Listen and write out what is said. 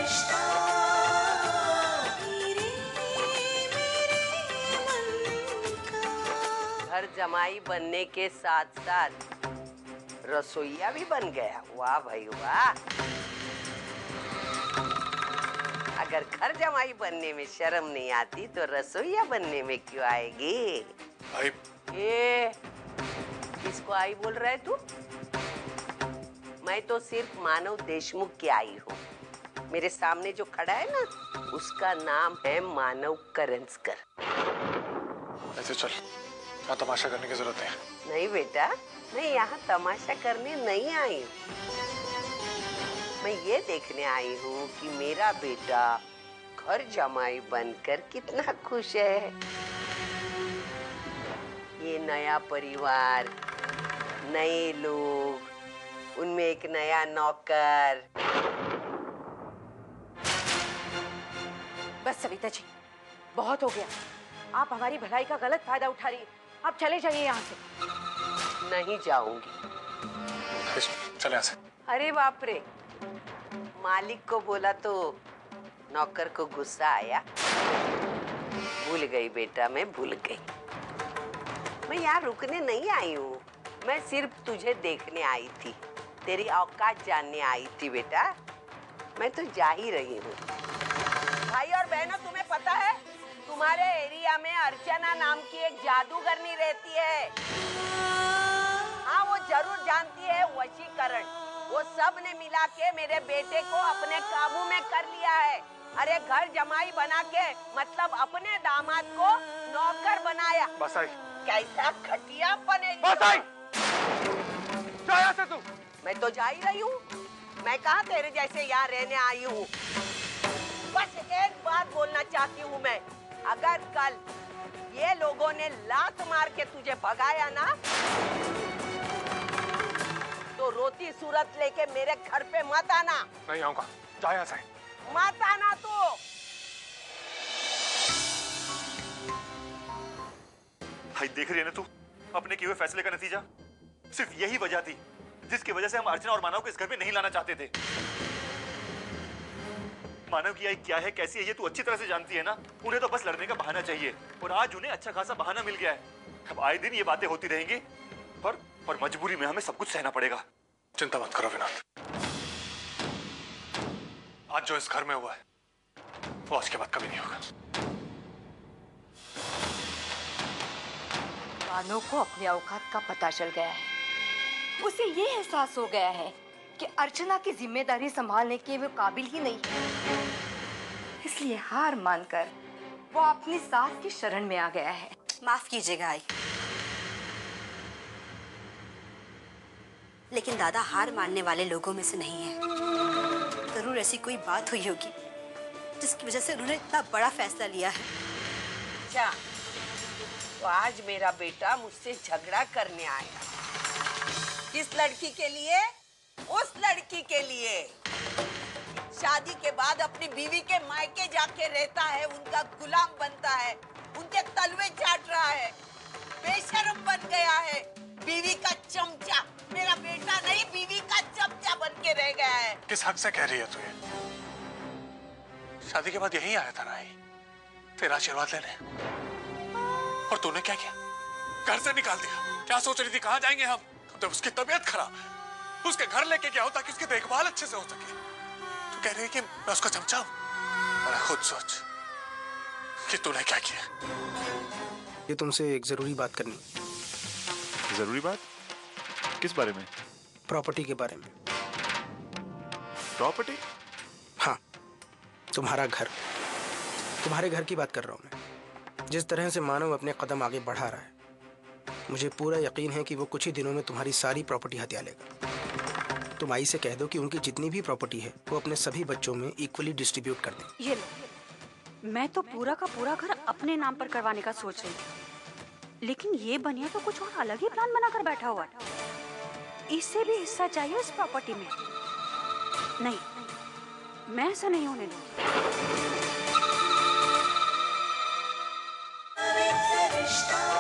रिश्ता मेरे मन का। घर जमाई बनने के साथ साथ रसोइया भी बन गया। वाह भाई वाह। अगर घर जमाई बनने में शर्म नहीं आती तो रसोइया बनने में क्यों आएगी? भाई ए, किसको आई बोल रहा है तू? मैं तो सिर्फ मानव देशमुख की आई हूँ। मेरे सामने जो खड़ा है ना, उसका नाम है मानव करंजकर। ऐसे चल, यहाँ तमाशा करने की जरूरत है। नहीं बेटा, मैं यहाँ तमाशा करने नहीं आई हूँ। मैं ये देखने आई हूँ कि मेरा बेटा घर जमाई बनकर कितना खुश है। ये नया परिवार, नए लोग, उनमें एक नया नौकर। बस सविता जी, बहुत हो गया। आप हमारी भलाई का गलत फायदा उठा रही है। आप चले जाइए यहाँ से। नहीं जाऊंगी। चल यहाँ से। अरे बाप रे, मालिक को बोला तो नौकर को गुस्सा आया। भूल गई बेटा, मैं भूल गई। मैं यहाँ रुकने नहीं आई हूँ। मैं सिर्फ तुझे देखने आई थी, तेरी औकात जानने आई थी बेटा। मैं तो जा ही रही हूँ। भाई और बहनों, तुम्हें पता है तुम्हारे एरिया में अर्चना नाम की एक जादूगरनी रहती है। हाँ, वो जरूर जानती है वशीकरण। वो सब ने मिला के मेरे बेटे को अपने काबू में कर लिया है। अरे घर जमाई बना के मतलब अपने दामाद को नौकर बनाया। बस आई। कैसा घटिया बने। बस आई। जा यहाँ से तू। मैं तो जा ही रही हूँ। मैं कहाँ तेरे जैसे यहाँ रहने आई हूँ। बस एक बात बोलना चाहती हूँ मैं, अगर कल ये लोगों ने लात मार के तुझे भगाया ना, तो रोती सूरत लेके मेरे घर पे मत आना। नहीं आऊंगा, जा यहाँ से। मत आना तू। भाई देख रही है ना तू अपने किए हुए फैसले का नतीजा? सिर्फ यही वजह थी जिसकी वजह से हम अर्चना और मानव को इस घर में नहीं लाना चाहते थे। मानव की आई क्या है, कैसी है, ये तू अच्छी तरह से जानती है ना। उन्हें तो बस लड़ने का बहाना चाहिए, और आज उन्हें अच्छा खासा बहाना मिल गया है। अब आए दिन ये बातें होती रहेंगी, और मजबूरी में हमें सब कुछ सहना पड़ेगा। चिंता मत करो विनोद, आज जो इस घर में हुआ है वो आज के बाद कभी नहीं होगा। मानव को अपने औकात का पता चल गया है। उसे ये एहसास हो गया है कि अर्चना की जिम्मेदारी संभालने के वो काबिल ही नहीं है। इसलिए हार मानकर वो अपनी सास की शरण में आ गया है। माफ कीजिएगा आई, लेकिन दादा हार मानने वाले लोगों में से नहीं है। जरूर ऐसी कोई बात हुई होगी जिसकी वजह से उन्होंने इतना बड़ा फैसला लिया है। अच्छा, तो आज मेरा बेटा मुझसे झगड़ा करने आया। किस लड़की के लिए? उस लड़की के लिए। शादी के बाद अपनी बीवी के मायके जाके रहता है, उनका गुलाम बनता है, उनके तलवे चाट रहा है, बेशर्म बन गया है, बीवी का चमचा। मेरा बेटा नहीं, बीवी का चमचा बन के रह गया है। किस हक से कह रही है तू ये? शादी के बाद यही आया था ना तेरा आशीर्वाद लेने, और तूने क्या किया? घर से निकाल दिया। क्या सोच रही थी कहाँ जाएंगे हम? तो उसकी तबीयत खराब है, उसके घर लेके क्या हो ताकि उसकी देखभाल अच्छे से हो सके। तू कह रही है कि मैं उसका चमचा हूं? अरे खुद सोच कि तूने क्या किया। ये तुमसे एक जरूरी बात करनी। जरूरी बात? किस बारे में? प्रॉपर्टी के बारे में। प्रॉपर्टी? हाँ, तुम्हारा घर, तुम्हारे घर की बात कर रहा हूँ मैं। जिस तरह से मानव अपने कदम आगे बढ़ा रहा है, मुझे पूरा यकीन है कि वो कुछ ही दिनों में तुम्हारी सारी प्रॉपर्टी हथिया लेगा। तुम आई से कह दो कि उनकी जितनी भी प्रॉपर्टी है वो अपने सभी बच्चों में इक्वली डिस्ट्रीब्यूट कर दें। ये लो, मैं तो पूरा का पूरा घर अपने नाम पर करवाने का सोच रही थी, लेकिन ये बनिया तो कुछ और अलग ही प्लान बनाकर बैठा हुआ है। इसे भी हिस्सा चाहिए उस प्रॉपर्टी में। नहीं, मैं ऐसा नहीं होने दूंगी। रिश्ता